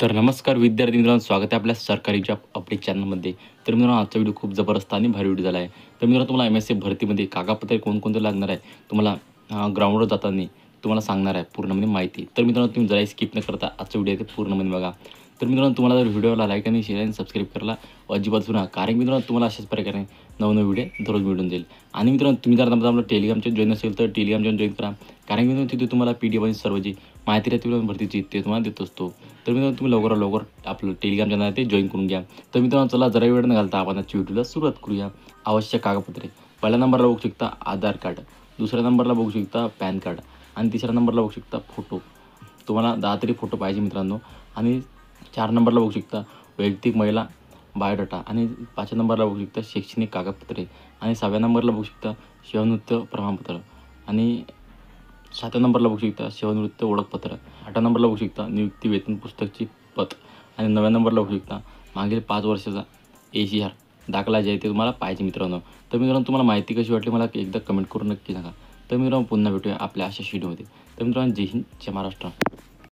तर नमस्कार विद्यार्थी मित्रांनो, स्वागत आहे आपल्या सरकारी जॉब अपडेट चॅनलमध्ये. तर मित्रांनो, आजचा व्हिडिओ खूप जबरदस्त आणि भारी व्हिडिओ झाला आहे. तर मित्रांनो, तुम्हाला MSc भरतीमध्ये कागदपत्रे कोणकोणते लागणार आहे, तुम्हाला ग्राउंडवर जाताना तुम्हाला सांगणार आहे पूर्णमध्ये माहिती. तर मित्रांनो, तुम्ही जरा स्किप न करता आजचा व्हिडिओ ते पूर्णमध्ये बघा. तर मित्रांनो, तुम्हाला जर व्हिडिओला लाईक आणि शेअर आणि सबस्क्राईब करायला अजिबात विसरू नका, कारण मित्रांनो तुम्हाला अशाच प्रकारे नवनवीन व्हिडिओ दररोज मिळून जाईल. आणि मित्रांनो, तुम्ही जर आपलं टेलिग्रामचे जॉईन असेल तर टेलिग्राम जॉईन करा, कारण मित्रांनो तिथे तुम्हाला PDF आणि सर्व जी माहिती राहते भरतीची ते तुम्हाला देत असतो. तर मित्रांनो, तुम्ही लवकरात लवकर आपलं टेलिग्राम चॅनल आहे ते जॉईन करून घ्या. तर मित्रांनो, चला जरा वेळ न घालता आपण आजच्या व्हिडिओला सुरुवात करूया. आवश्यक कागदपत्रे: पहिल्या नंबरला बघू शकता आधार कार्ड, दुसऱ्या नंबरला बघू शकता पॅन कार्ड आणि तिसऱ्या नंबरला बघू शकता फोटो. तुम्हाला 10 तरी फोटो पाहिजे मित्रांनो. आणि 4 नंबरला बघू शकता वैयक्तिक महिला बायोडाटा आणि 5व्या नंबरला बघू शकता शैक्षणिक कागदपत्रे आणि 6व्या नंबरला बघू शकता सेवानिवृत्त प्रमाणपत्र आणि 7व्या नंबरला बघू शकता सेवानिवृत्त ओळखपत्र. 8व्या नंबरला बघू शकता नियुक्ती वेतन पुस्तकची प्रत आणि 9व्या नंबरला बघू शकता मागील 5 वर्षाचा ACR दाखला जे आहे ते तुम्हाला पाहिजे मित्रांनो. तर मित्रांनो, तुम्हाला माहिती कशी वाटली मला एकदा कमेंट करून नक्की सांगा. तर मित्रांनो, पुन्हा भेटूया आपल्या अशा व्हिडिओमध्ये. तर मित्रांनो, जय हिंद, जय महाराष्ट्र.